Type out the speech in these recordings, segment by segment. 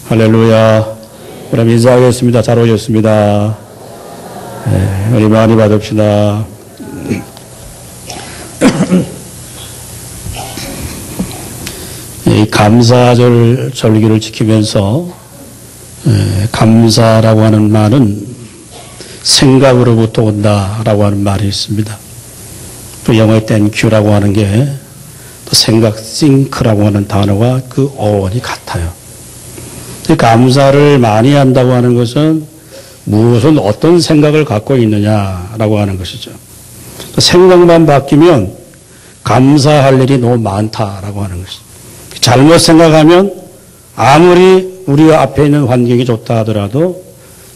할렐루야. 그럼 인사하겠습니다. 잘 오셨습니다. 네, 우리 많이 받읍시다. 이 감사절 절기를 지키면서 감사라고 하는 말은 생각으로부터 온다라고 하는 말이 있습니다. 또 영어의 땡큐라고 하는 게 또 생각, think라고 하는 단어와 그 어원이 같아요. 감사를 많이 한다고 하는 것은 무슨 어떤 생각을 갖고 있느냐라고 하는 것이죠. 생각만 바뀌면 감사할 일이 너무 많다라고 하는 것이죠. 잘못 생각하면 아무리 우리 앞에 있는 환경이 좋다 하더라도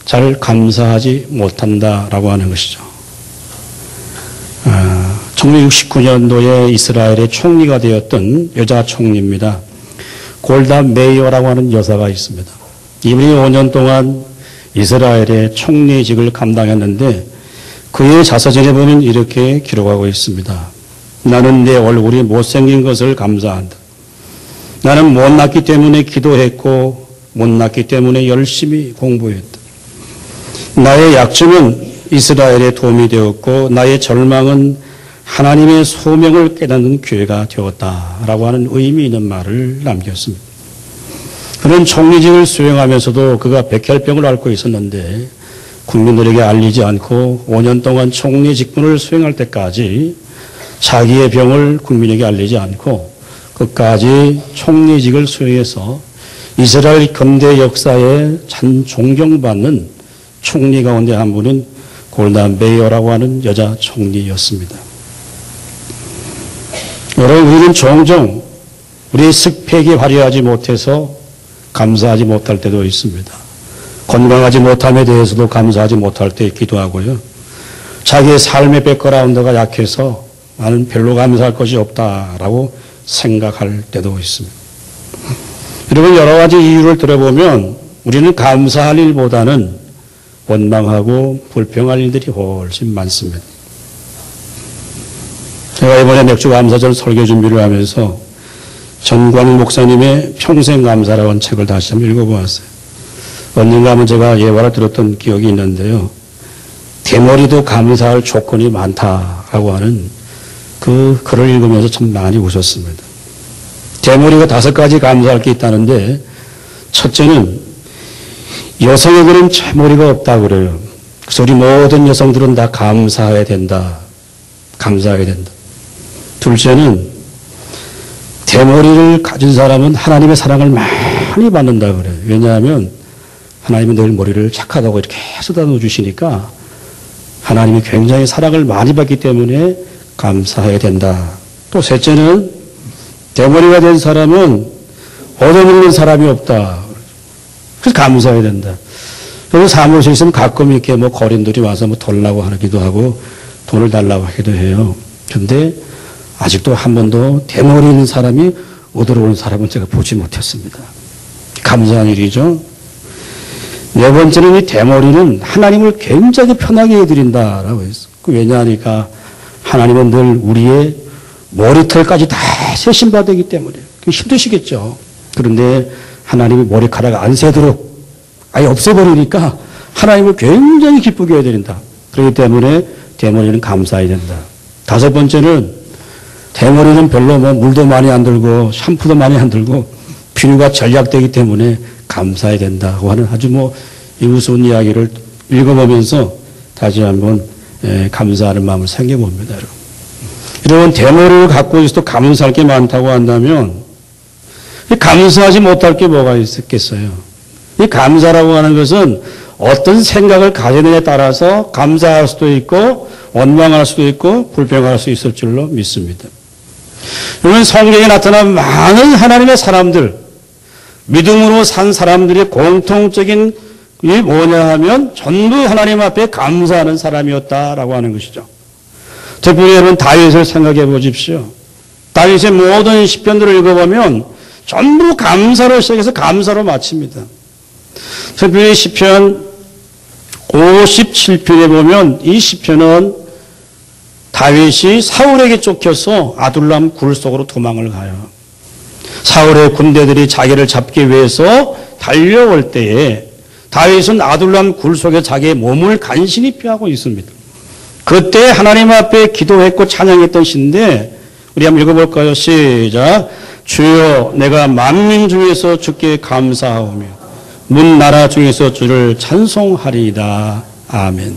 잘 감사하지 못한다라고 하는 것이죠. 1969년도에 이스라엘의 총리가 되었던 여자 총리입니다. 골다 메이어라고 하는 여사가 있습니다. 이분이 5년 동안 이스라엘의 총리직을 감당했는데 그의 자서전에 보면 이렇게 기록하고 있습니다. 나는 내 얼굴이 못생긴 것을 감사한다. 나는 못났기 때문에 기도했고 못났기 때문에 열심히 공부했다. 나의 약점은 이스라엘에 도움이 되었고 나의 절망은 하나님의 소명을 깨닫는 기회가 되었다라고 하는 의미 있는 말을 남겼습니다. 그는 총리직을 수행하면서도 그가 백혈병을 앓고 있었는데 국민들에게 알리지 않고 5년 동안 총리 직분을 수행할 때까지 자기의 병을 국민에게 알리지 않고 끝까지 총리직을 수행해서 이스라엘 근대 역사에 참 존경받는 총리 가운데 한 분은 골다 메이어라고 하는 여자 총리였습니다. 여러분, 우리는 종종 우리의 스펙이 화려하지 못해서 감사하지 못할 때도 있습니다. 건강하지 못함에 대해서도 감사하지 못할 때 있기도 하고요. 자기의 삶의 백그라운드가 약해서 나는 별로 감사할 것이 없다라고 생각할 때도 있습니다. 여러분, 여러 가지 이유를 들어보면 우리는 감사할 일보다는 원망하고 불평할 일들이 훨씬 많습니다. 제가 이번에 맥주 감사절 설교 준비를 하면서 전광 목사님의 평생 감사라고 하는 책을 다시 한번 읽어보았어요. 언젠가 한번 제가 예화를 들었던 기억이 있는데요. 대머리도 감사할 조건이 많다라고 하는 그 글을 읽으면서 참 많이 웃었습니다. 대머리가 5가지 감사할 게 있다는데 첫째는 여성에게는 대머리가 없다고 그래요. 그래서 우리 모든 여성들은 다 감사해야 된다. 감사해야 된다. 둘째는 대머리를 가진 사람은 하나님의 사랑을 많이 받는다 그래요. 왜냐하면 하나님은 늘 머리를 착하다고 이렇게 쏟아놓아 주시니까 하나님이 굉장히 사랑을 많이 받기 때문에 감사해야 된다. 또 셋째는 대머리가 된 사람은 얻어먹는 사람이 없다. 그래서 감사해야 된다. 그리고 사무실에 있으면 가끔 이렇게 뭐 거린들이 와서 뭐 돌라고 하기도 하고 돈을 달라고 하기도 해요. 그런데 아직도 한 번도 대머리 있는 사람이 얻어오는 사람은 제가 보지 못했습니다. 감사한 일이죠. 네 번째는 이 대머리는 하나님을 굉장히 편하게 해드린다라고 했어요. 왜냐하니까 하나님은 늘 우리의 머리털까지 다 세심받기 때문에 힘드시겠죠. 그런데 하나님이 머리카락 안 새도록 아예 없애버리니까 하나님을 굉장히 기쁘게 해드린다. 그렇기 때문에 대머리는 감사해야 된다. 5번째는 대머리는 별로 뭐 물도 많이 안 들고 샴푸도 많이 안 들고 비누가 전략되기 때문에 감사해야 된다고 하는 아주 뭐 우스운 이야기를 읽어보면서 다시 한번 감사하는 마음을 생겨봅니다. 여러분, 대머리를 갖고 있어도 감사할 게 많다고 한다면 감사하지 못할 게 뭐가 있겠어요? 이 감사라고 하는 것은 어떤 생각을 가지느냐에 따라서 감사할 수도 있고 원망할 수도 있고 불평할 수 있을 줄로 믿습니다. 여러분, 성경에 나타난 많은 하나님의 사람들, 믿음으로 산 사람들의 공통적인 게 뭐냐 하면 전부 하나님 앞에 감사하는 사람이었다라고 하는 것이죠. 특별히 여러분 다윗을 생각해 보십시오. 다윗의 모든 시편들을 읽어보면 전부 감사로 시작해서 감사로 마칩니다. 특별히 시편 57편에 보면 이 시편은 다윗이 사울에게 쫓겨서 아둘람 굴 속으로 도망을 가요. 사울의 군대들이 자기를 잡기 위해서 달려올 때에 다윗은 아둘람 굴 속에 자기의 몸을 간신히 피하고 있습니다. 그때 하나님 앞에 기도했고 찬양했던 시인데 우리 한번 읽어볼까요? 시작. 주여 내가 만민 중에서 주께 감사하오며 문 나라 중에서 주를 찬송하리이다. 아멘.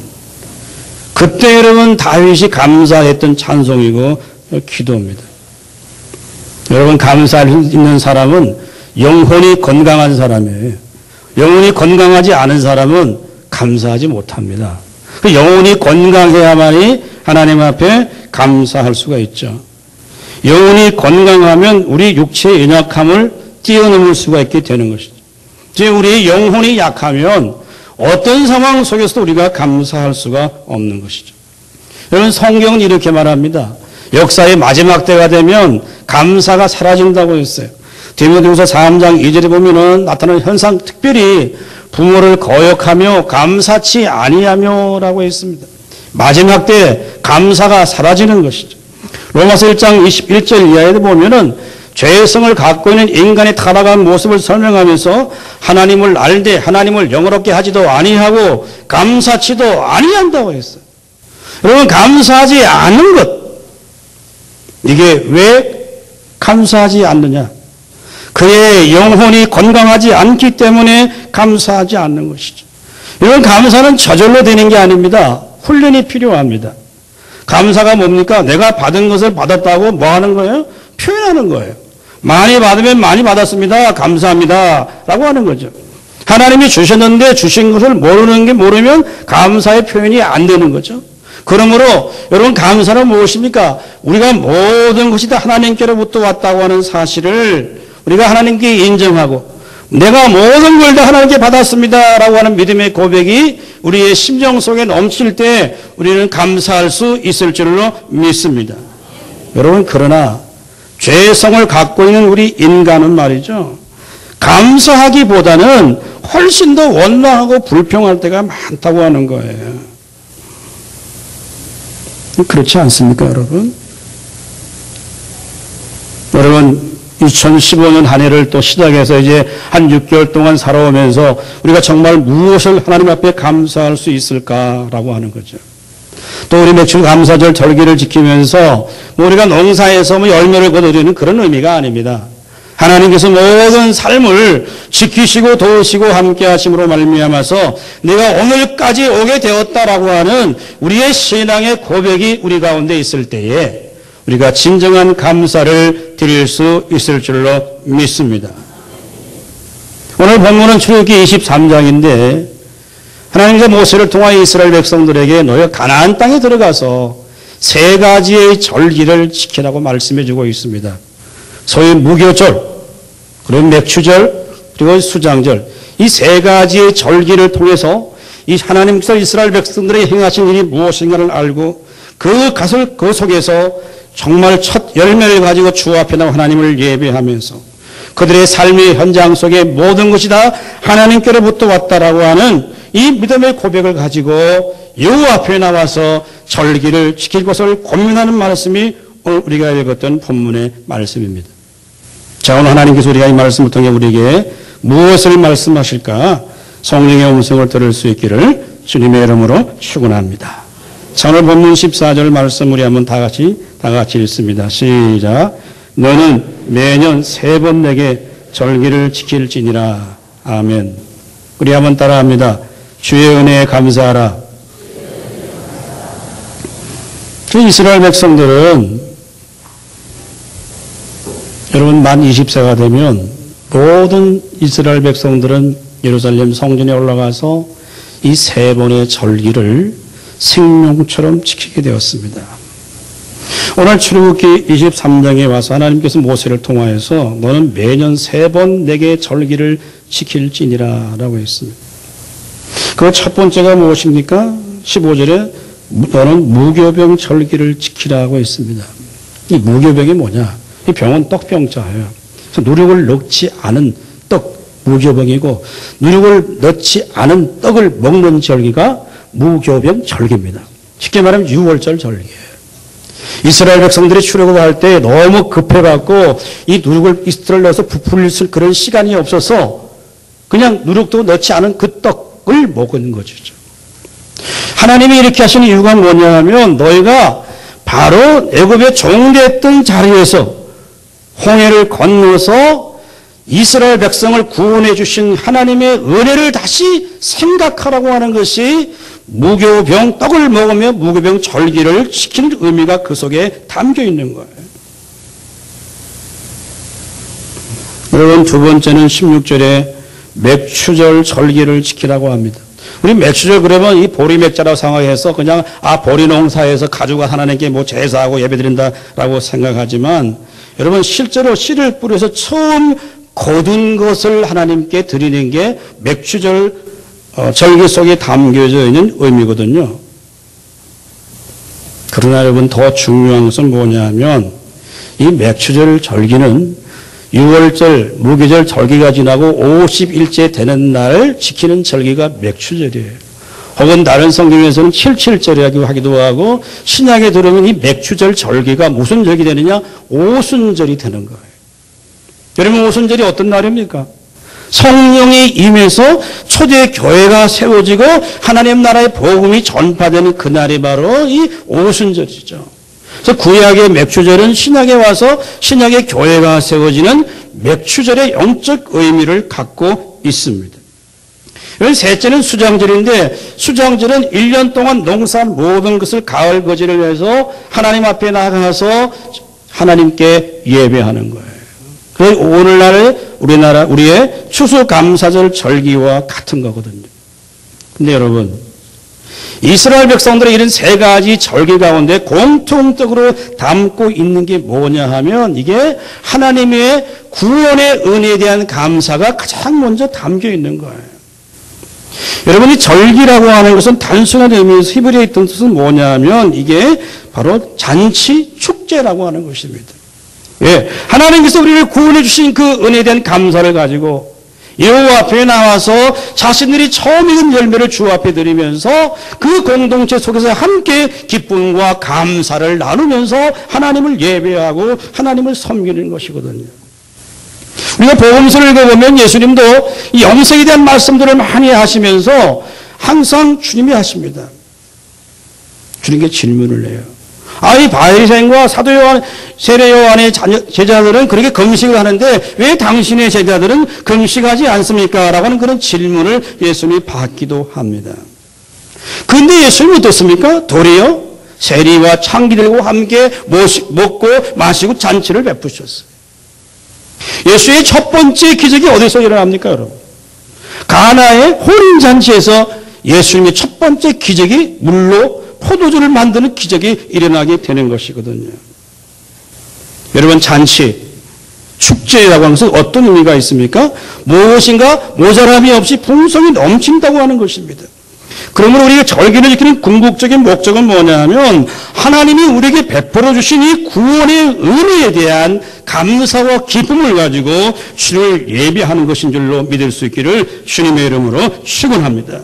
그때 여러분 다윗이 감사했던 찬송이고 기도입니다. 여러분 감사할 수 있는 사람은 영혼이 건강한 사람이에요. 영혼이 건강하지 않은 사람은 감사하지 못합니다. 영혼이 건강해야만이 하나님 앞에 감사할 수가 있죠. 영혼이 건강하면 우리 육체의 연약함을 뛰어넘을 수가 있게 되는 것이죠. 즉 우리 영혼이 약하면 어떤 상황 속에서도 우리가 감사할 수가 없는 것이죠. 여러분 성경은 이렇게 말합니다. 역사의 마지막 때가 되면 감사가 사라진다고 했어요. 디모데후서 3장 2절에 보면은 나타나는 현상 특별히 부모를 거역하며 감사치 아니하며라고 했습니다. 마지막 때 감사가 사라지는 것이죠. 로마서 1장 21절 이하에도 보면은 죄성을 갖고 있는 인간의 타락한 모습을 설명하면서 하나님을 알되 하나님을 영어롭게 하지도 아니하고 감사치도 아니한다고 했어요. 여러분 감사하지 않는 것 이게 왜 감사하지 않느냐? 그의 영혼이 건강하지 않기 때문에 감사하지 않는 것이죠. 이런 감사는 저절로 되는 게 아닙니다. 훈련이 필요합니다. 감사가 뭡니까? 내가 받은 것을 받았다고 뭐 하는 거예요? 표현하는 거예요. 많이 받으면 많이 받았습니다. 감사합니다. 라고 하는 거죠. 하나님이 주셨는데 주신 것을 모르면 감사의 표현이 안 되는 거죠. 그러므로 여러분 감사는 무엇입니까? 우리가 모든 것이 다 하나님께로부터 왔다고 하는 사실을 우리가 하나님께 인정하고 내가 모든 걸 다 하나님께 받았습니다 라고 하는 믿음의 고백이 우리의 심정 속에 넘칠 때 우리는 감사할 수 있을 줄로 믿습니다. 여러분 그러나 죄성을 갖고 있는 우리 인간은 말이죠. 감사하기보다는 훨씬 더 원망하고 불평할 때가 많다고 하는 거예요. 그렇지 않습니까 여러분? 여러분 2015년 한 해를 또 시작해서 이제 한 6개월 동안 살아오면서 우리가 정말 무엇을 하나님 앞에 감사할 수 있을까라고 하는 거죠. 또 우리 매출 감사절 절기를 지키면서 우리가 농사에서 열매를 거두려는 그런 의미가 아닙니다. 하나님께서 모든 삶을 지키시고 도우시고 함께 하심으로 말미암아서 내가 오늘까지 오게 되었다라고 하는 우리의 신앙의 고백이 우리 가운데 있을 때에 우리가 진정한 감사를 드릴 수 있을 줄로 믿습니다. 오늘 본문은 출애굽기 23장인데 하나님께서 모세를 통하여 이스라엘 백성들에게 너희가 가나안 땅에 들어가서 세 가지의 절기를 지키라고 말씀해 주고 있습니다. 소위 무교절, 그리고 맥추절, 그리고 수장절 이 세 가지의 절기를 통해서 이 하나님께서 이스라엘 백성들에게 행하신 일이 무엇인가를 알고 그 속에서 정말 첫 열매를 가지고 주 앞에 나와 하나님을 예배하면서 그들의 삶의 현장 속에 모든 것이 다 하나님께로부터 왔다라고 하는 이 믿음의 고백을 가지고 여호와 앞에 나와서 절기를 지킬 것을 고민하는 말씀이 오늘 우리가 읽었던 본문의 말씀입니다. 자, 오늘 하나님께서 우리가 이 말씀을 통해 우리에게 무엇을 말씀하실까? 성령의 음성을 들을 수 있기를 주님의 이름으로 축원합니다. 자, 오늘 본문 14절 말씀 우리 한번 다 같이 읽습니다. 시작. 너는 매년 3번 내게 절기를 지킬지니라. 아멘. 우리 한번 따라합니다. 주의 은혜에 감사하라. 이스라엘 백성들은 여러분 만 20세가 되면 모든 이스라엘 백성들은 예루살렘 성전에 올라가서 이 3번의 절기를 생명처럼 지키게 되었습니다. 오늘 출애굽기 23장에 와서 하나님께서 모세를 통하여서 너는 매년 3번 내게 절기를 지킬지니라 라고 했습니다. 그 첫 번째가 무엇입니까? 15절에 너는 무교병 절기를 지키라고 했습니다. 이 무교병이 뭐냐? 이 병은 떡병자예요. 그래서 누룩을 넣지 않은 떡, 무교병이고 누룩을 넣지 않은 떡을 먹는 절기가 무교병 절기입니다. 쉽게 말하면 6월절 절기예요. 이스라엘 백성들이 출애굽할 때 너무 급해갖고 이 누룩을 이스트를 넣어서 부풀릴 그런 시간이 없어서 그냥 누룩도 넣지 않은 그 떡을 먹은 것이죠. 하나님이 이렇게 하시는 이유가 뭐냐 하면 너희가 바로 애굽의 종됐던 자리에서 홍해를 건너서 이스라엘 백성을 구원해 주신 하나님의 은혜를 다시 생각하라고 하는 것이 무교병 떡을 먹으며 무교병 절기를 지키는 의미가 그 속에 담겨 있는 거예요. 여러분, 두 번째는 16절에 맥추절 절기를 지키라고 합니다. 우리 맥추절 그러면 이 보리맥자라고 생각해서 그냥 보리농사에서 가져가 하나님께 뭐 제사하고 예배드린다라고 생각하지만 여러분, 실제로 씨를 뿌려서 처음 거둔 것을 하나님께 드리는 게 맥추절 절기 속에 담겨져 있는 의미거든요. 그러나 여러분, 더 중요한 것은 뭐냐면 이 맥추절 절기는 6월절 무교절 절기가 지나고 50일째 되는 날 지키는 절기가 맥추절이에요. 혹은 다른 성경에서는 77절이라고 하기도 하고 신약에 들으면 이 맥추절 절기가 무슨 절기 되느냐? 오순절이 되는 거예요. 여러분, 오순절이 어떤 날입니까? 성령이 임해서 초대 교회가 세워지고 하나님 나라의 복음이 전파되는 그날이 바로 이 오순절이죠. 그래서 구약의 맥추절은 신약에 와서 신약의 교회가 세워지는 맥추절의 영적 의미를 갖고 있습니다. 셋째는 수장절인데 수장절은 1년 동안 농사한 모든 것을 가을 거지를 해서 하나님 앞에 나가서 하나님께 예배하는 거예요. 그래서 오늘날의 우리의 추수감사절 절기와 같은 거거든요. 근데 여러분, 이스라엘 백성들의 이런 세 가지 절기 가운데 공통적으로 담고 있는 게 뭐냐 하면 이게 하나님의 구원의 은혜에 대한 감사가 가장 먼저 담겨 있는 거예요. 여러분, 이 절기라고 하는 것은 단순한 의미에서 히브리어에 있던 뜻은 뭐냐 하면 이게 바로 잔치, 축제라고 하는 것입니다. 예, 하나님께서 우리를 구원해 주신 그 은혜에 대한 감사를 가지고 여호와 앞에 나와서 자신들이 처음 익은 열매를 주 앞에 드리면서 그 공동체 속에서 함께 기쁨과 감사를 나누면서 하나님을 예배하고 하나님을 섬기는 것이거든요. 우리가 복음서를 읽어보면 예수님도 이 영생에 대한 말씀들을 많이 하시면서 항상 주님이 하십니다. 주님께 질문을 해요. 이 바리새인과 사도 요한, 세례 요한의 제자들은 그렇게 금식을 하는데 왜 당신의 제자들은 금식하지 않습니까? 라고 하는 그런 질문을 예수님이 받기도 합니다. 그런데 예수님이 어떻습니까? 도리어 세리와 창기들과 함께 먹고 마시고 잔치를 베푸셨어요. 예수의 첫 번째 기적이 어디서 일어납니까, 여러분? 가나의 혼인잔치에서 예수님의 첫 번째 기적이 물로 포도주를 만드는 기적이 일어나게 되는 것이거든요. 여러분, 잔치, 축제라고 하는 것은 어떤 의미가 있습니까? 무엇인가 모자람이 없이 풍성이 넘친다고 하는 것입니다. 그러므로 우리가 절기를 지키는 궁극적인 목적은 뭐냐 하면 하나님이 우리에게 베풀어 주신 이 구원의 은혜에 대한 감사와 기쁨을 가지고 주를 예배하는 것인 줄로 믿을 수 있기를 주님의 이름으로 축원합니다.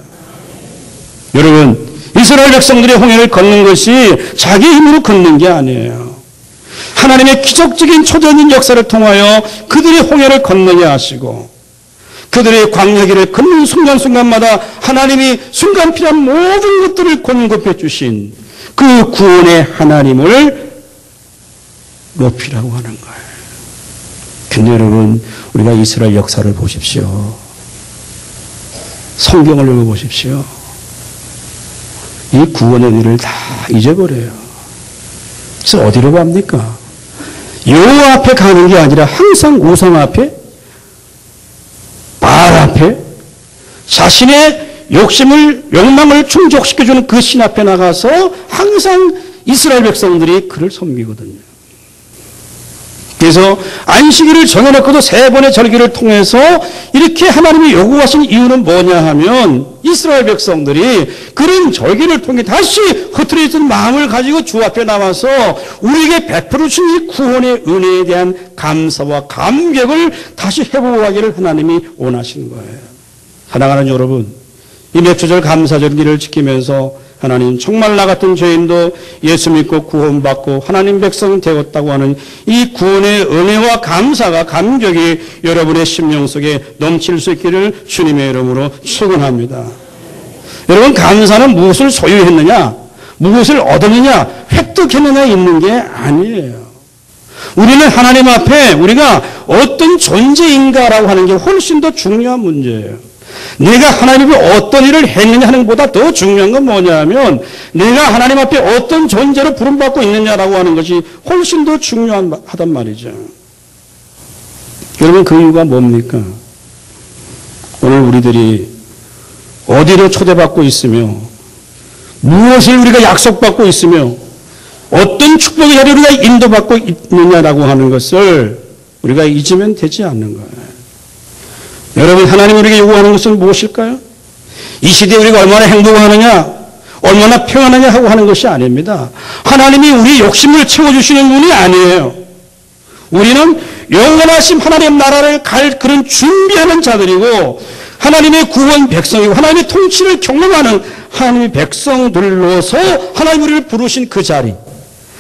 여러분, 이스라엘 백성들이 홍해를 걷는 것이 자기 힘으로 걷는 게 아니에요. 하나님의 기적적인 초자적인 역사를 통하여 그들이 홍해를 건너게 하시고 그들의 광야길을 걷는 순간순간마다 하나님이 순간 필요한 모든 것들을 공급해 주신 그 구원의 하나님을 높이라고 하는 거예요. 근데 여러분, 우리가 이스라엘 역사를 보십시오. 성경을 읽어보십시오. 이 구원의 일을 다 잊어버려요. 그래서 어디로 갑니까? 여호와 앞에 가는 게 아니라 항상 우상 앞에, 바알 앞에, 자신의 욕망을 충족시켜주는 그 신 앞에 나가서 항상 이스라엘 백성들이 그를 섬기거든요. 그래서 안식일을 정해놓고도 세 번의 절기를 통해서 이렇게 하나님이 요구하신 이유는 뭐냐 하면 이스라엘 백성들이 그런 절기를 통해 다시 흐트러진 마음을 가지고 주 앞에 나와서 우리에게 베풀어 주신 이 구원의 은혜에 대한 감사와 감격을 다시 회복하기를 하나님이 원하시는 거예요. 사랑하는 여러분, 이 맥주절 감사절기를 지키면서 하나님 정말 나 같은 죄인도 예수 믿고 구원받고 하나님 백성 되었다고 하는 이 구원의 은혜와 감사가 감격이 여러분의 심령 속에 넘칠 수 있기를 주님의 이름으로 축원합니다. 여러분 감사는 무엇을 소유했느냐 무엇을 얻었느냐 획득했느냐 있는 게 아니에요. 우리는 하나님 앞에 우리가 어떤 존재인가라고 하는 게 훨씬 더 중요한 문제예요. 내가 하나님 앞에 어떤 일을 했느냐 하는 것보다 더 중요한 건 뭐냐면 내가 하나님 앞에 어떤 존재로 부름받고 있느냐라고 하는 것이 훨씬 더 중요하단 말이죠. 여러분 그 이유가 뭡니까? 오늘 우리들이 어디로 초대받고 있으며 무엇을 우리가 약속받고 있으며 어떤 축복의 자리로 우리가 인도받고 있느냐라고 하는 것을 우리가 잊으면 되지 않는 거예요. 여러분 하나님 우리에게 요구하는 것은 무엇일까요? 이 시대에 우리가 얼마나 행복하느냐 얼마나 평안하냐 하고 하는 것이 아닙니다. 하나님이 우리 욕심을 채워주시는 분이 아니에요. 우리는 영원하신 하나님 나라를 갈 그런 준비하는 자들이고 하나님의 구원 백성이고 하나님의 통치를 경험하는 하나님의 백성들로서 하나님 우리를 부르신 그 자리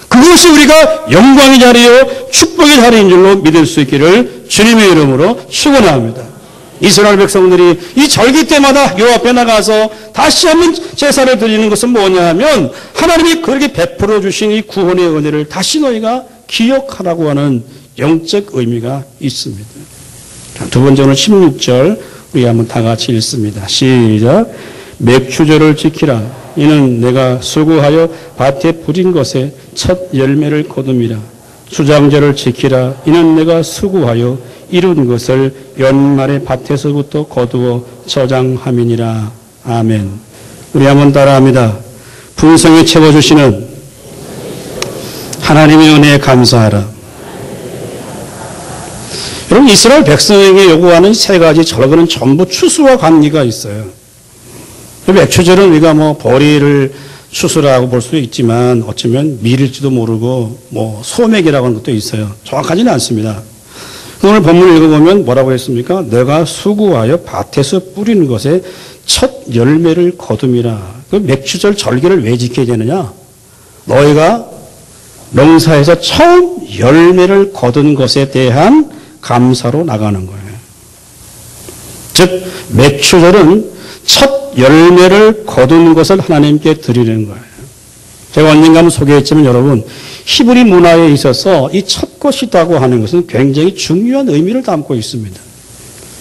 그것이 우리가 영광의 자리요 축복의 자리인 줄로 믿을 수 있기를 주님의 이름으로 축원합니다. 이스라엘 백성들이 이 절기 때마다 요 앞에 나가서 다시 한번 제사를 드리는 것은 뭐냐 하면 하나님이 그렇게 베풀어 주신 이 구원의 은혜를 다시 너희가 기억하라고 하는 영적 의미가 있습니다. 두 번째는 16절 우리 한번 다 같이 읽습니다. 시작. 맥추절을 지키라. 이는 내가 수고하여 밭에 뿌린 것에 첫 열매를 거둠이라. 수장절을 지키라. 이는 내가 수고하여 이룬 것을 연말에 밭에서부터 거두어 저장함이니라. 아멘. 우리 한번 따라합니다. 풍성히 채워주시는 하나님의 은혜에 감사하라. 여러분 이스라엘 백성에게 요구하는 세 가지 절거는 전부 추수와 관계가 있어요. 맥추절은 우리가 뭐 보리를 추수라고 볼 수 있지만 어쩌면 밀일지도 모르고 뭐 소맥이라고 하는 것도 있어요. 정확하지는 않습니다. 오늘 본문을 읽어보면 뭐라고 했습니까? 내가 수고하여 밭에서 뿌리는 것에 첫 열매를 거둠이라. 그 맥추절 절기를 왜 지켜야 되느냐? 너희가 농사에서 처음 열매를 거둔 것에 대한 감사로 나가는 거예요. 즉 맥추절은 첫 열매를 거둔 것을 하나님께 드리는 거예요. 제가 언젠가 한번 소개했지만 여러분 히브리 문화에 있어서 이 첫 것이라고 하는 것은 굉장히 중요한 의미를 담고 있습니다.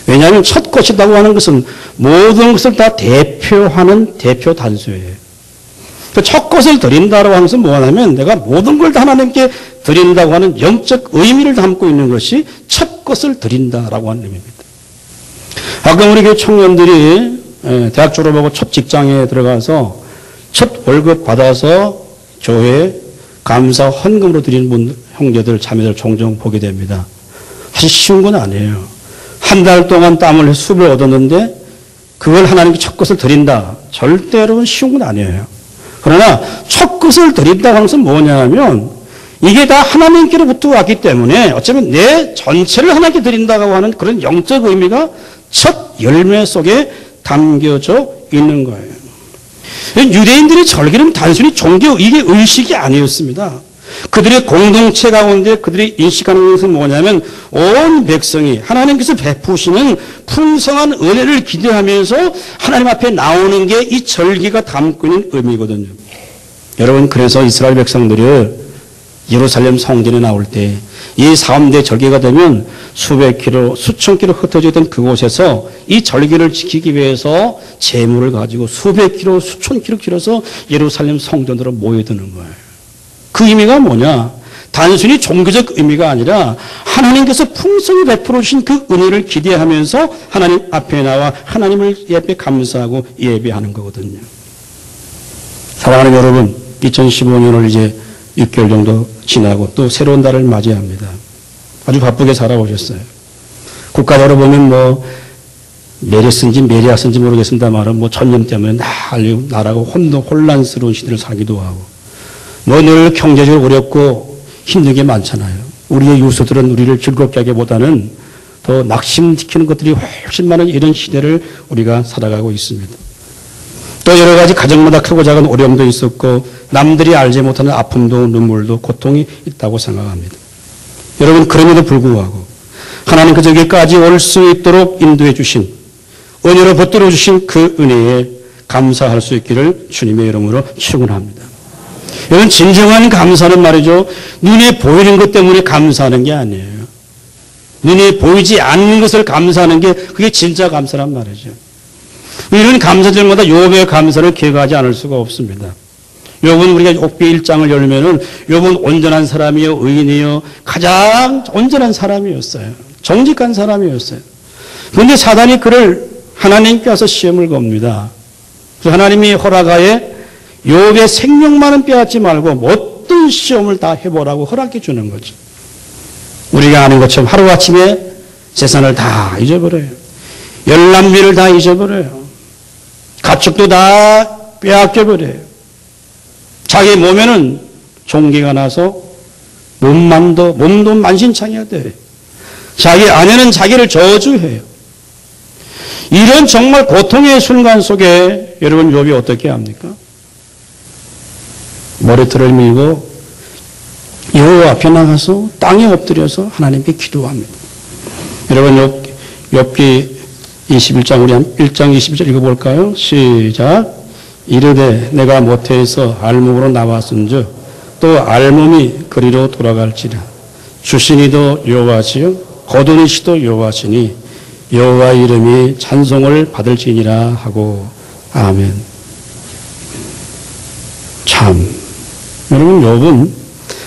왜냐하면 첫 것이라고 하는 것은 모든 것을 다 대표하는 대표 단수예요. 첫 것을 드린다고 하는 것은 뭐냐면 내가 모든 걸 다 하나님께 드린다고 하는 영적 의미를 담고 있는 것이 첫 것을 드린다라고 하는 의미입니다. 아까 우리 교회 청년들이 대학 졸업하고 첫 직장에 들어가서 첫 월급 받아서 교회에 감사 헌금으로 드리는 형제들 자매들 종종 보게 됩니다. 사실 쉬운 건 아니에요. 한 달 동안 땀을 흘려 숲을 얻었는데 그걸 하나님께 첫 것을 드린다. 절대 여러분 쉬운 건 아니에요. 그러나 첫 것을 드린다고 하는 것은 뭐냐면 이게 다 하나님께로부터 왔기 때문에 어쩌면 내 전체를 하나님께 드린다고 하는 그런 영적 의미가 첫 열매 속에 담겨져 있는 거예요. 유대인들의 절기는 단순히 종교 이게 의식이 아니었습니다. 그들의 공동체 가운데 그들이 인식하는 것은 뭐냐면 온 백성이 하나님께서 베푸시는 풍성한 은혜를 기대하면서 하나님 앞에 나오는 게 이 절기가 담고 있는 의미거든요. 여러분 그래서 이스라엘 백성들이 예루살렘 성전에 나올 때 이 4대 절기가 되면 수백 킬로, 수천 킬로 흩어져 있던 그곳에서 이 절기를 지키기 위해서 재물을 가지고 수백 킬로, 수천 킬로 길어서 예루살렘 성전으로 모여드는 거예요. 그 의미가 뭐냐? 단순히 종교적 의미가 아니라 하나님께서 풍성히 베풀어 주신 그 은혜를 기대하면서 하나님 앞에 나와 하나님을 예배 감사하고 예배하는 거거든요. 사랑하는 여러분, 2015년을 이제 6개월 정도 지나고 또 새로운 달을 맞이합니다. 아주 바쁘게 살아오셨어요. 국가적으로 보면 뭐 메르스인지 메리아스인지 모르겠습니다만 뭐 전염 때문에 나라가 혼란스러운 시대를 살기도 하고 뭐 늘 경제적으로 어렵고 힘든 게 많잖아요. 우리의 유수들은 우리를 즐겁게 하기보다는 더 낙심시키는 것들이 훨씬 많은 이런 시대를 우리가 살아가고 있습니다. 또 여러 가지 가정마다 크고 작은 어려움도 있었고 남들이 알지 못하는 아픔도 눈물도 고통이 있다고 생각합니다. 여러분 그럼에도 불구하고 하나님 저기까지 올 수 있도록 인도해 주신 은혜로 붙들어 주신 그 은혜에 감사할 수 있기를 주님의 이름으로 축원합니다. 여러분 진정한 감사는 말이죠. 눈에 보이는 것 때문에 감사하는 게 아니에요. 눈에 보이지 않는 것을 감사하는 게 그게 진짜 감사란 말이죠. 이런 감사절마다 욥의 감사를 기억하지 않을 수가 없습니다. 욥은 우리가 욥기 1장을 열면은 욥은 온전한 사람이요 의인이요 가장 온전한 사람이었어요. 정직한 사람이었어요. 그런데 사단이 그를 하나님께 와서 시험을 겁니다. 그래서 하나님이 허락하에 욥의 생명만은 빼앗지 말고 모든 시험을 다 해보라고 허락해 주는 거죠. 우리가 아는 것처럼 하루아침에 재산을 다 잊어버려요. 열남비를 다 잊어버려요. 가축도 다 빼앗겨버려요. 자기 몸에는 종기가 나서 몸도 만신창이가 돼요. 자기 아내는 자기를 저주해요. 이런 정말 고통의 순간 속에 여러분 욥이 어떻게 합니까? 머리털을 밀고 여호와 앞에 나가서 땅에 엎드려서 하나님께 기도합니다. 여러분 욥기 21장 우리 1장 22절 읽어볼까요? 시작. 이르되 내가 모태에서 알몸으로 나왔은즉 또 알몸이 그리로 돌아갈지라. 주신이도 여호와시요 거두니시도 여호와시니 여호와 이름이 찬송을 받을지니라 하고 아멘. 참 여러분 욥은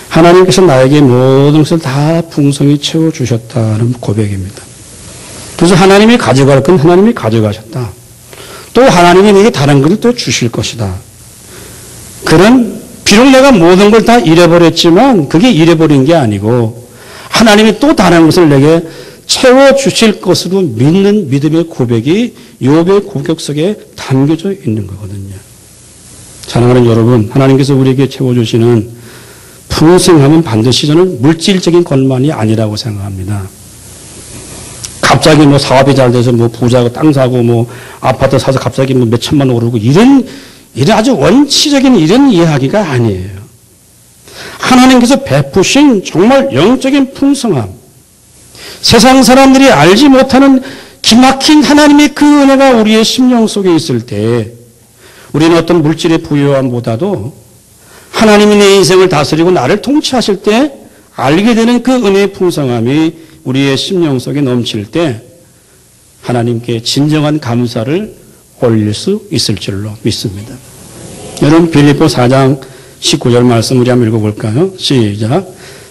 하나님께서 나에게 모든 것을 다 풍성히 채워주셨다는 고백입니다. 그래서 하나님이 가져갈 건 하나님이 가져가셨다. 또 하나님이 내게 다른 것을 또 주실 것이다. 그런 비록 내가 모든 걸 다 잃어버렸지만 그게 잃어버린 게 아니고 하나님이 또 다른 것을 내게 채워주실 것으로 믿는 믿음의 고백이 욥의 고백 속에 담겨져 있는 거거든요. 사랑하는 여러분, 하나님께서 우리에게 채워주시는 풍성함은 반드시 저는 물질적인 것만이 아니라고 생각합니다. 갑자기 뭐 사업이 잘 돼서 뭐 부자고 땅 사고 뭐 아파트 사서 갑자기 뭐 몇 천만 원 오르고 이런 아주 원치적인 이런 이야기가 아니에요. 하나님께서 베푸신 정말 영적인 풍성함, 세상 사람들이 알지 못하는 기막힌 하나님의 그 은혜가 우리의 심령 속에 있을 때 우리는 어떤 물질의 부유함보다도 하나님이 내 인생을 다스리고 나를 통치하실 때 알게 되는 그 은혜의 풍성함이 우리의 심령 속에 넘칠 때 하나님께 진정한 감사를 올릴 수 있을 줄로 믿습니다. 여러분 빌립보 4장 19절 말씀 우리 한번 읽어볼까요? 시작.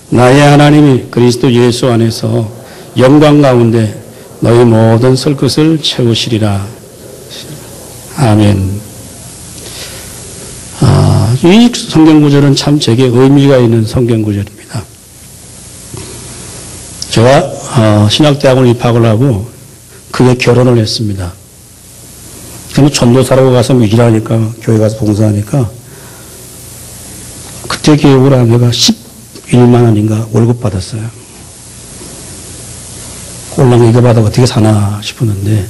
나의 하나님이 그리스도 예수 안에서 영광 가운데 너희 모든 설 것을 채우시리라. 아멘. 이 성경구절은 참 제게 의미가 있는 성경구절입니다. 제가 신학대학원 입학을 하고 그게 결혼을 했습니다. 그러면 전도사라고 가서 일하니까 교회 가서 봉사하니까 그때 기억을 하면 내가 11만 원인가 월급 받았어요. 꼴랑 이거 받아 어떻게 사나 싶었는데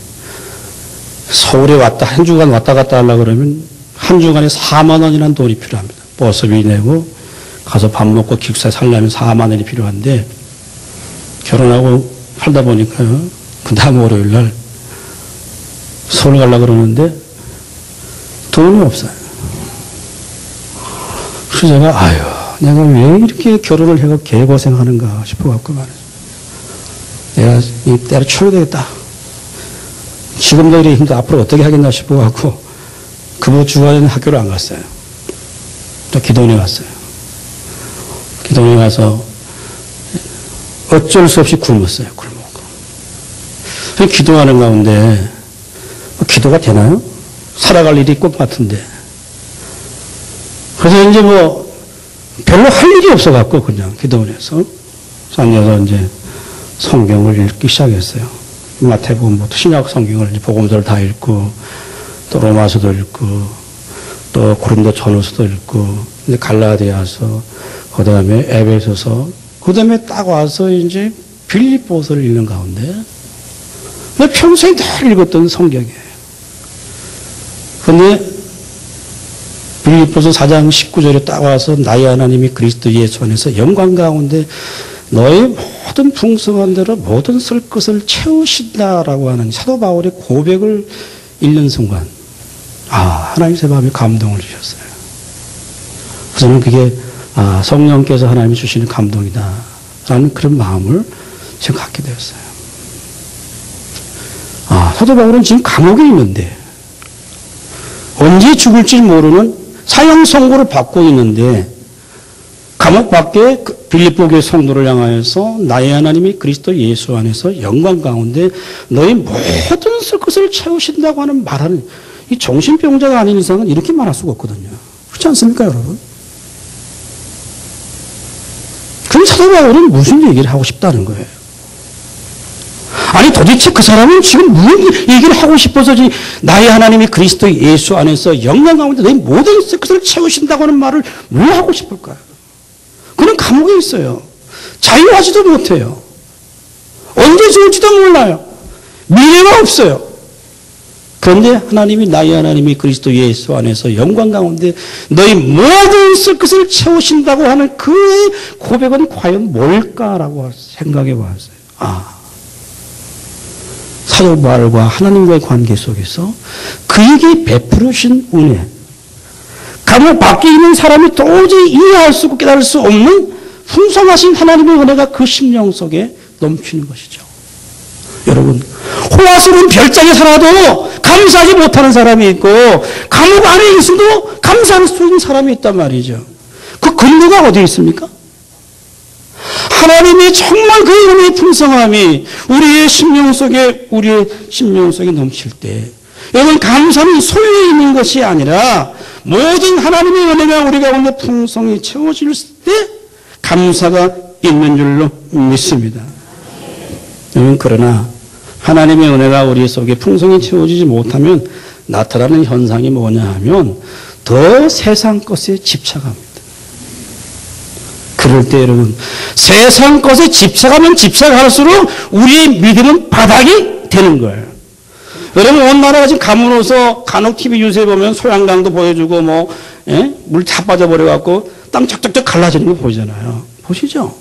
서울에 한 주간 왔다 갔다 하려고 그러면 한 주간에 4만 원이라는 돈이 필요합니다. 버스비 내고 가서 밥 먹고 기숙사에 살려면 4만 원이 필요한데 결혼하고 살다 보니까요. 그 다음 월요일 날 서울 가려고 그러는데 돈이 없어요. 그래서 제가 내가 왜 이렇게 결혼을 해서 개고생하는가 싶어갖고 말이죠. 내가 이 때를 쳐야 되겠다. 지금도 이래 힘들어 앞으로 어떻게 하겠나 싶어갖고 그 주간에는 학교를 안 갔어요. 또 기도원에 갔어요. 기도원에 가서 어쩔 수 없이 굶었어요. 굶고. 기도하는 가운데 기도가 되나요? 살아갈 일이 꼭 같은데. 그래서 이제 뭐 별로 할 일이 없어갖고 그냥 기도원에서 앉아서 이제 성경을 읽기 시작했어요. 마태복음부터 신약 성경을 복음서를 다 읽고 또 로마서도 읽고 또 고린도 전후서도 읽고 이제 갈라디아서 그다음에 에베소서 그다음에 딱 와서 이제 빌립보서를 읽는 가운데 평소에 늘 읽었던 성경이에요. 그런데 빌립보서 4장 19절에 딱 와서 나의 하나님이 그리스도 예수 안에서 영광 가운데 너의 모든 풍성한 대로 모든 쓸 것을 채우신다라고 하는 사도 바울의 고백을 읽는 순간 하나님 제 마음에 감동을 주셨어요. 그래서 저는 그게 성령께서 하나님이 주시는 감동이다라는 그런 마음을 제가 갖게 되었어요. 사도 바울은 지금 감옥에 있는데 언제 죽을지 모르는 사형 선고를 받고 있는데 감옥 밖에 빌립보 교회 성도를 향하여서 나의 하나님이 그리스도 예수 안에서 영광 가운데 너희 모든 쓸 것을 채우신다고 하는 말하는 이 정신병자가 아닌 이상은 이렇게 말할 수가 없거든요. 그렇지 않습니까, 여러분? 그럼 사도 바울은 무슨 얘기를 하고 싶다는 거예요? 아니 도대체 그 사람은 지금 무슨 얘기를 하고 싶어서 나의 하나님이 그리스도 예수 안에서 영광 가운데 너희 모든 것을 채우신다고 하는 말을 왜 하고 싶을까요? 그는 감옥에 있어요. 자유하지도 못해요. 언제 죽을지도 몰라요. 미래가 없어요. 그런데 하나님이 나의 하나님이 그리스도 예수 안에서 영광 가운데 너희 모든 쓸 것을 채우신다고 하는 그 고백은 과연 뭘까라고 생각해 봤어요. 사도 바울과 하나님과의 관계 속에서 그에게 베풀으신 은혜, 감옥 밖에 있는 사람이 도저히 이해할 수 없고 깨달을 수 없는 풍성하신 하나님의 은혜가 그 심령 속에 넘치는 것이죠. 여러분, 호화스러운 별장에 살아도 감사하지 못하는 사람이 있고 감옥 안에 있어도 감사할 수 있는 사람이 있단 말이죠. 그 근거가 어디에 있습니까? 하나님이 정말 그 은혜의 풍성함이 우리의 심령 속에 넘칠 때, 여러분, 감사는 소유에 있는 것이 아니라 모든 하나님의 은혜가 우리 가운데 풍성히 채워질 때 감사가 있는 줄로 믿습니다. 여러분, 그러나 하나님의 은혜가 우리 속에 풍성히 채워지지 못하면 나타나는 현상이 뭐냐 하면 더 세상 것에 집착합니다. 그럴 때 여러분, 세상 것에 집착하면 집착할수록 우리의 믿음은 바닥이 되는 거예요. 여러분, 온 나라가 지금 가물어서 간혹 TV 뉴스에 보면 소양강도 보여주고 물 다 빠져버려갖고 땅 쫙쫙쫙 갈라지는 거 보이잖아요. 보시죠?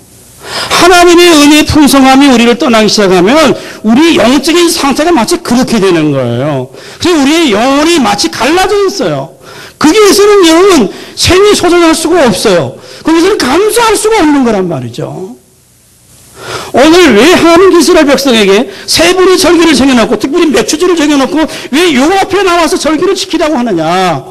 하나님의 은혜의 풍성함이 우리를 떠나기 시작하면 우리 영적인 상태가 마치 그렇게 되는 거예요. 그래서 우리의 영혼이 마치 갈라져 있어요. 거기에서는 여러분 샘이 솟아날 수가 없어요. 거기서는 감사할 수가 없는 거란 말이죠. 오늘 왜 하나님 이스라엘 백성에게 세 분의 절기를 정해놓고 특별히 몇 주지를 정해놓고 왜 요 앞에 나와서 절기를 지키라고 하느냐?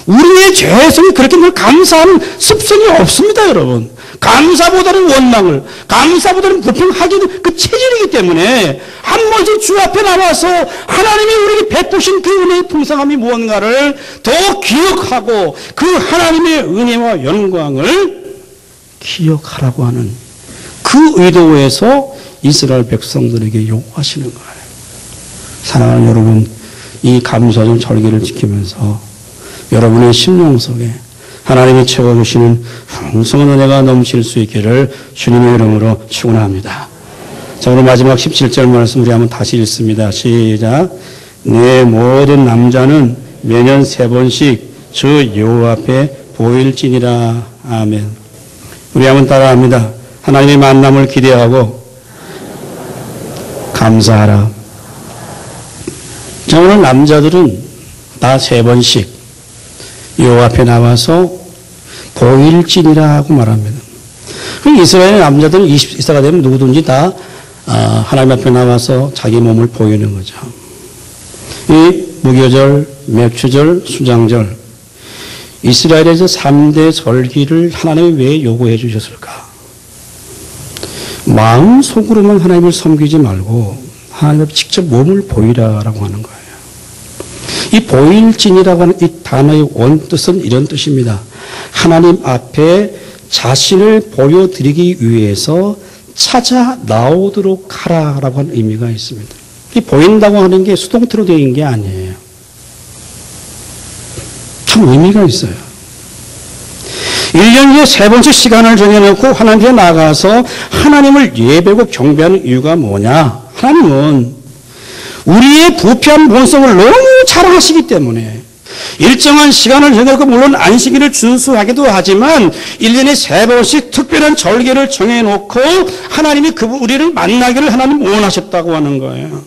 우리의 죄성이 그렇게 늘 감사하는 습성이 없습니다, 여러분. 감사보다는 원망을, 감사보다는 불평하기는 그 체질이기 때문에 한 번씩 주 앞에 나와서 하나님이 우리에게 베푸신 그 은혜의 풍성함이 무언가를 더 기억하고 그 하나님의 은혜와 영광을 기억하라고 하는 그 의도에서 이스라엘 백성들에게 요구하시는 거예요. 사랑하는 여러분, 이 감사절 절기를 지키면서 여러분의 심령 속에 하나님이 채워주시는 풍성한 은혜가 넘칠 수 있기를 주님의 이름으로 축원합니다. 자, 오늘 마지막 17절 말씀 우리 한번 다시 읽습니다. 시작. 내 모든 남자는 매년 3번씩 주 여호와 앞에 보일지니라. 아멘. 우리 한번 따라합니다. 하나님의 만남을 기대하고 감사하라. 자, 오늘 남자들은 다 3번씩 여호와 앞에 나와서 보일지니라 하고 말합니다. 이스라엘 남자들은 이사가 되면 누구든지 다 하나님 앞에 나와서 자기 몸을 보이는 거죠. 이 무교절, 맥추절, 수장절, 이스라엘에서 3대 절기를 하나님이 왜 요구해 주셨을까? 마음속으로만 하나님을 섬기지 말고 하나님 앞에 직접 몸을 보이라라고 하는 거예요. 이 보일진이라고 하는 이 단어의 원뜻은 이런 뜻입니다. 하나님 앞에 자신을 보여드리기 위해서 찾아 나오도록 하라라고 하는 의미가 있습니다. 이 보인다고 하는 게 수동태로 되어 있는 게 아니에요. 참 의미가 있어요. 1년에 3번씩 시간을 정해놓고 하나님 앞에 나가서 하나님을 예배하고 경배하는 이유가 뭐냐? 하나님은 우리의 부패한 본성을 너무 잘 아시기 때문에 일정한 시간을 정해놓고 물론 안식일을 준수하기도 하지만 1년에 3번씩 특별한 절기를 정해놓고 하나님이 우리를 만나기를 하나님 원하셨다고 하는 거예요.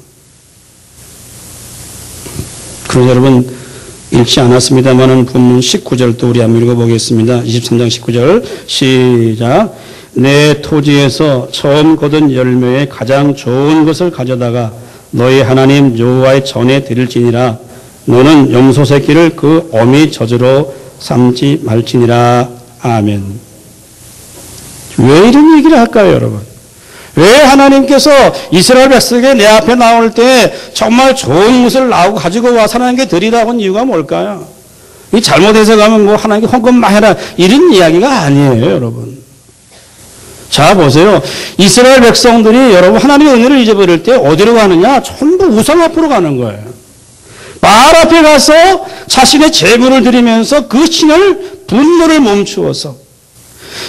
그럼 여러분 읽지 않았습니다만은 본문 19절도 우리 한번 읽어보겠습니다. 23장 19절 시작. 내 토지에서 처음 거둔 열매의 가장 좋은 것을 가져다가 너희 하나님 여호와의 전에 드릴지니라. 너는 염소 새끼를 그 어미 젖으로 삼지 말지니라. 아멘. 왜 이런 얘기를 할까요, 여러분? 왜 하나님께서 이스라엘 백성에게 내 앞에 나올 때 정말 좋은 것을 가지고 와서 하나님께 드리라고 한 이유가 뭘까요? 이 잘못해서 가면 뭐 하나님께 헌금만 해라 이런 이야기가 아니에요, 여러분. 자, 보세요. 이스라엘 백성들이 여러분 하나님의 은혜를 잊어버릴 때 어디로 가느냐? 전부 우상 앞으로 가는 거예요. 바알 앞에 가서 자신의 재물을 드리면서 그 신을 분노를 멈추어서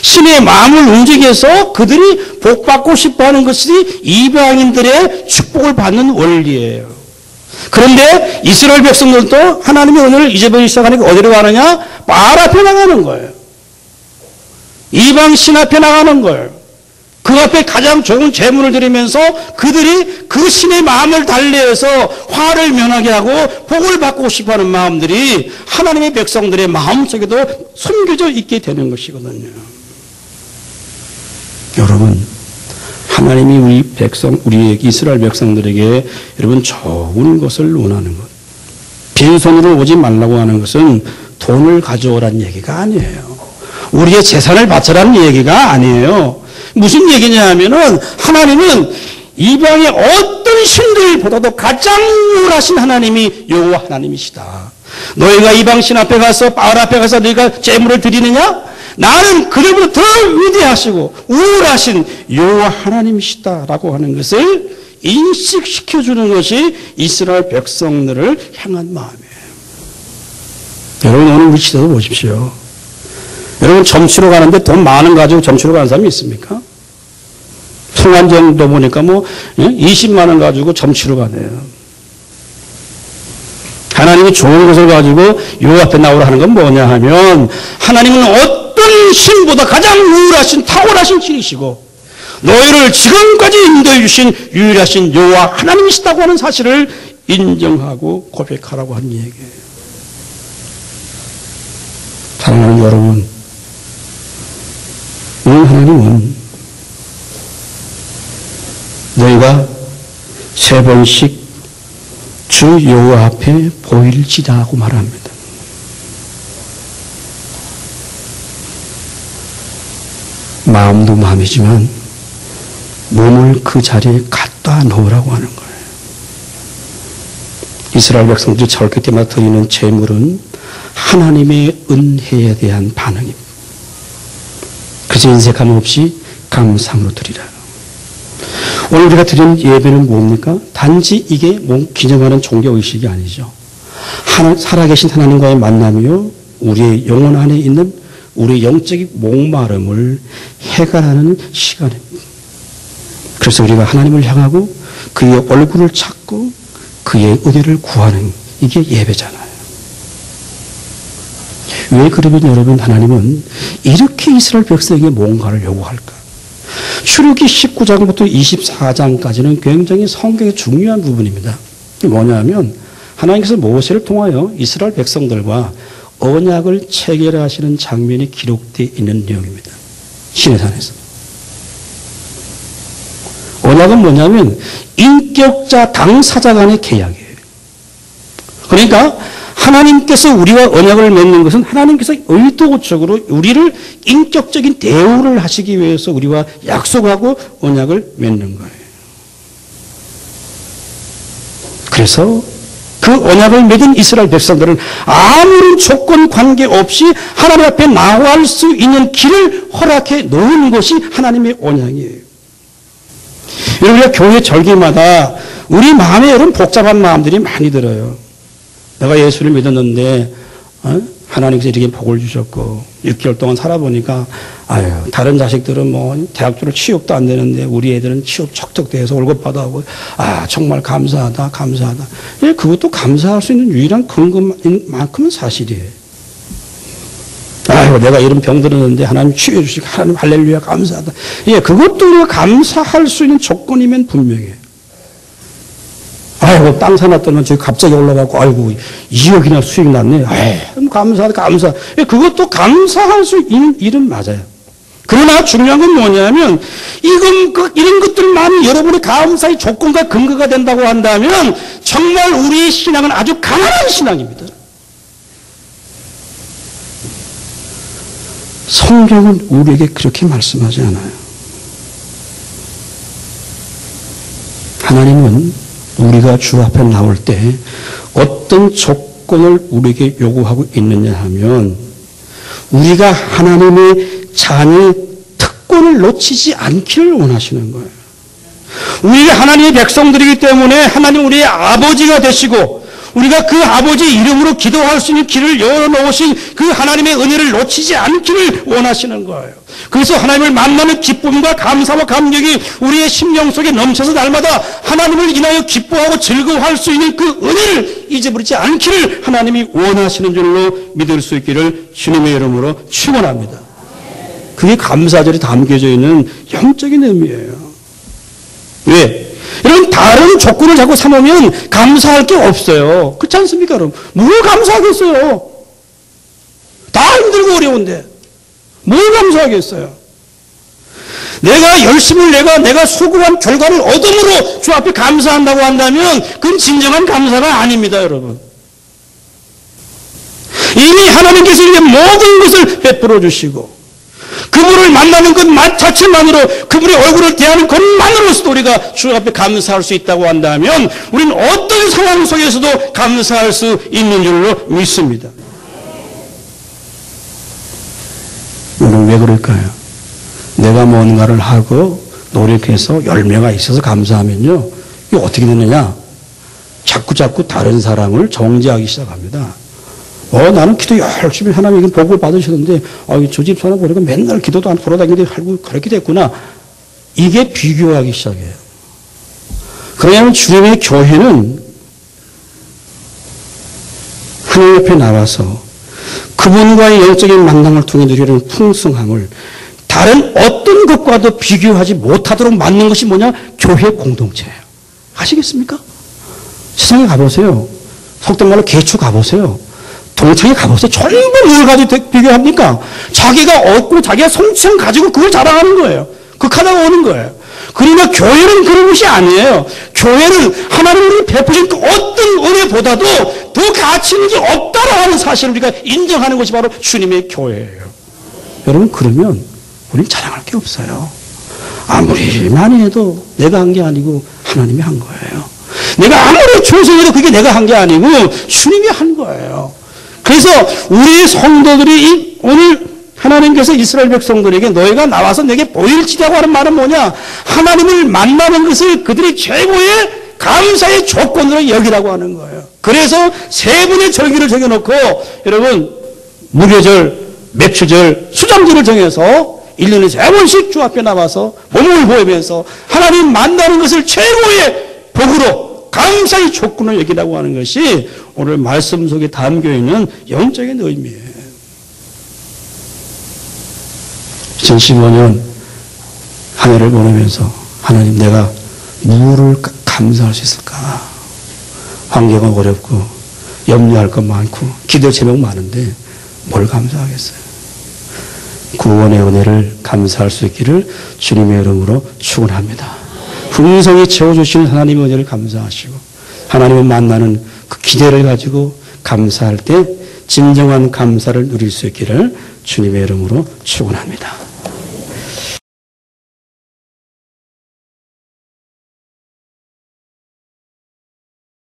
신의 마음을 움직여서 그들이 복받고 싶어하는 것이 이방인들의 축복을 받는 원리예요. 그런데 이스라엘 백성들도 하나님의 은혜를 잊어버리기 시작하니까 어디로 가느냐? 바알 앞에 나가는 거예요. 이방 신 앞에 나가는 거예요. 그 앞에 가장 좋은 재물을 드리면서 그들이 그 신의 마음을 달래서 화를 면하게 하고 복을 받고 싶어하는 마음들이 하나님의 백성들의 마음속에도 숨겨져 있게 되는 것이거든요. 여러분, 하나님이 우리 이스라엘 백성들에게 여러분 좋은 것을 원하는 것. 빈손으로 오지 말라고 하는 것은 돈을 가져오라는 얘기가 아니에요. 우리의 재산을 바쳐라는 얘기가 아니에요. 무슨 얘기냐 하면은 하나님은 이방의 어떤 신들보다도 가장 우월하신 하나님이 여호와 하나님이시다. 너희가 이방 신 앞에 가서 바알 앞에 가서 너희가 제물을 드리느냐? 나는 그들보다 더 위대하시고 우월하신 여호와 하나님이시다라고 하는 것을 인식시켜주는 것이 이스라엘 백성들을 향한 마음이에요. 여러분 오늘 우리 시대도 보십시오. 여러분 점치러 가는데 돈 많은 가지고 점치러 가는 사람이 있습니까? 송환정도 보니까 20만 원 가지고 점치러 가네요. 하나님이 좋은 것을 가지고 요 앞에 나오라 하는 건 뭐냐 하면 하나님은 어떤 신보다 가장 우월하신 탁월하신 신이시고 너희를 지금까지 인도해 주신 유일하신 여호와 하나님이시다고 하는 사실을 인정하고 고백하라고 하는 얘기예요. 사랑하는 여러분, 오늘 하나님은 너희가 3번씩 주 여호와 앞에 보일지다 하고 말합니다. 마음도 마음이지만 몸을 그 자리에 갖다 놓으라고 하는 거예요. 이스라엘 백성들이 절기 때마다 드리는 제물은 하나님의 은혜에 대한 반응입니다. 그래서 인색함 없이 감상으로 드리라. 오늘 우리가 드린 예배는 뭡니까? 단지 이게 기념하는 종교의식이 아니죠. 살아계신 하나님과의 만남이요, 우리의 영혼 안에 있는 우리의 영적인 목마름을 해결하는 시간입니다. 그래서 우리가 하나님을 향하고 그의 얼굴을 찾고 그의 은혜를 구하는 이게 예배잖아요. 왜 그러면 여러분 하나님은 이렇게 이스라엘 백성에게 뭔가를 요구할까? 출애굽기 19장부터 24장까지는 굉장히 성경의 중요한 부분입니다. 뭐냐면 하나님께서 모세를 통하여 이스라엘 백성들과 언약을 체결하시는 장면이 기록되어 있는 내용입니다. 시내산에서. 언약은 뭐냐면 인격자 당사자 간의 계약이에요. 그러니까 하나님께서 우리와 언약을 맺는 것은 하나님께서 의도적으로 우리를 인격적인 대우를 하시기 위해서 우리와 약속하고 언약을 맺는 거예요. 그래서 그 언약을 맺은 이스라엘 백성들은 아무런 조건 관계없이 하나님 앞에 나아갈 수 있는 길을 허락해 놓은 것이 하나님의 언약이에요. 우리가 교회 절기마다 우리 마음에 이런 복잡한 마음들이 많이 들어요. 내가 예수를 믿었는데 하나님께서 이렇게 복을 주셨고 6개월 동안 살아보니까 아유 다른 자식들은 뭐 대학교를 취업도 안 되는데 우리 애들은 취업 척척돼서 월급 받아오고 아 정말 감사하다. 예, 그것도 감사할 수 있는 유일한 근거만큼은 사실이에요. 아유 내가 이런 병 들었는데 하나님 치유해 주시고 하나님 할렐루야 감사하다. 예, 그것도 우리가 감사할 수 있는 조건이면 분명해요. 아이고, 땅 사놨더니 저기 갑자기 올라가고, 아이고, 2억이나 수익 났네. 아이, 감사하다. 그것도 감사할 수 있는 일은 맞아요. 그러나 중요한 건 뭐냐면, 이런 것들만이 여러분의 감사의 조건과 근거가 된다고 한다면, 정말 우리의 신앙은 아주 가난한 신앙입니다. 성경은 우리에게 그렇게 말씀하지 않아요. 하나님은 우리가 주 앞에 나올 때 어떤 조건을 우리에게 요구하고 있느냐 하면 우리가 하나님의 자녀의 특권을 놓치지 않기를 원하시는 거예요. 우리가 하나님의 백성들이기 때문에 하나님 우리의 아버지가 되시고 우리가 그 아버지 이름으로 기도할 수 있는 길을 열어놓으신 그 하나님의 은혜를 놓치지 않기를 원하시는 거예요. 그래서 하나님을 만나는 기쁨과 감사와 감격이 우리의 심령 속에 넘쳐서 날마다 하나님을 인하여 기뻐하고 즐거워할 수 있는 그 은혜를 잊어버리지 않기를 하나님이 원하시는 줄로 믿을 수 있기를 주님의 이름으로 축원합니다. 그게 감사절이 담겨져 있는 영적인 의미예요. 왜? 이런 다른 조건을 자꾸 삼으면 감사할 게 없어요. 그렇지 않습니까, 여러분? 뭘 감사하겠어요? 다 힘들고 어려운데. 뭘 감사하겠어요? 내가 열심을 내가 수고한 결과를 얻음으로 주 앞에 감사한다고 한다면 그건 진정한 감사가 아닙니다, 여러분. 이미 하나님께서 이렇게 모든 것을 베풀어 주시고 그분을 만나는 것 자체만으로 그분의 얼굴을 대하는 것만으로서도 우리가 주 앞에 감사할 수 있다고 한다면 우리는 어떤 상황 속에서도 감사할 수 있는 줄로 믿습니다. 여러분 왜 그럴까요? 내가 뭔가를 하고 노력해서 열매가 있어서 감사하면요 이게 어떻게 되느냐? 자꾸 다른 사람을 정죄하기 시작합니다. 나는 기도 열심히 하나님에게 복을 받으셨는데, 저 집사람 보니까 맨날 기도도 안 돌아다니는데 하고 그렇게 됐구나. 이게 비교하기 시작해요. 그러면 주님의 교회는 하나님 옆에 나와서 그분과의 영적인 만남을 통해 누리는 풍성함을 다른 어떤 것과도 비교하지 못하도록 만든 것이 뭐냐? 교회 공동체예요. 아시겠습니까? 세상에 가보세요. 속된 말로 개추 가보세요. 동창에 가보세요. 전부 뭘 가지고 비교합니까? 자기가 얻고 자기가 성취한 가지고 그걸 자랑하는 거예요. 극하다가 오는 거예요. 그러나 교회는 그런 것이 아니에요. 교회는 하나님이 베푸신 그 어떤 은혜보다도 더 가치 있는 게 없다라는 사실을 우리가 인정하는 것이 바로 주님의 교회예요. 여러분 그러면 우리는 자랑할 게 없어요. 아무리 많이 해도 내가 한 게 아니고 하나님이 한 거예요. 내가 아무리 충성해도 그게 내가 한 게 아니고 주님이 한 거예요. 그래서 우리 성도들이 오늘 하나님께서 이스라엘 백성들에게 너희가 나와서 내게 보일지라고 하는 말은 뭐냐? 하나님을 만나는 것을 그들의 최고의 감사의 조건으로 여기라고 하는 거예요. 그래서 세 분의 절기를 정해놓고 여러분 무교절, 맥주절, 수장절을 정해서 1년에 3번씩 주 앞에 나와서 몸을 보이면서 하나님 만나는 것을 최고의 복으로 감사의 조건을 여기라고 하는 것이 오늘 말씀 속에 담겨있는 영적인 의미예요. 2015년 한 해를 보내면서 하나님 내가 무엇을 감사할 수 있을까? 환경은 어렵고 염려할 것 많고 기도 제목 많은데 뭘 감사하겠어요? 구원의 은혜를 감사할 수 있기를 주님의 이름으로 축원합니다. 풍성히 채워주시는 하나님의 은혜를 감사하시고 하나님을 만나는 그 기대를 가지고 감사할 때 진정한 감사를 누릴 수 있기를 주님의 이름으로 축원합니다.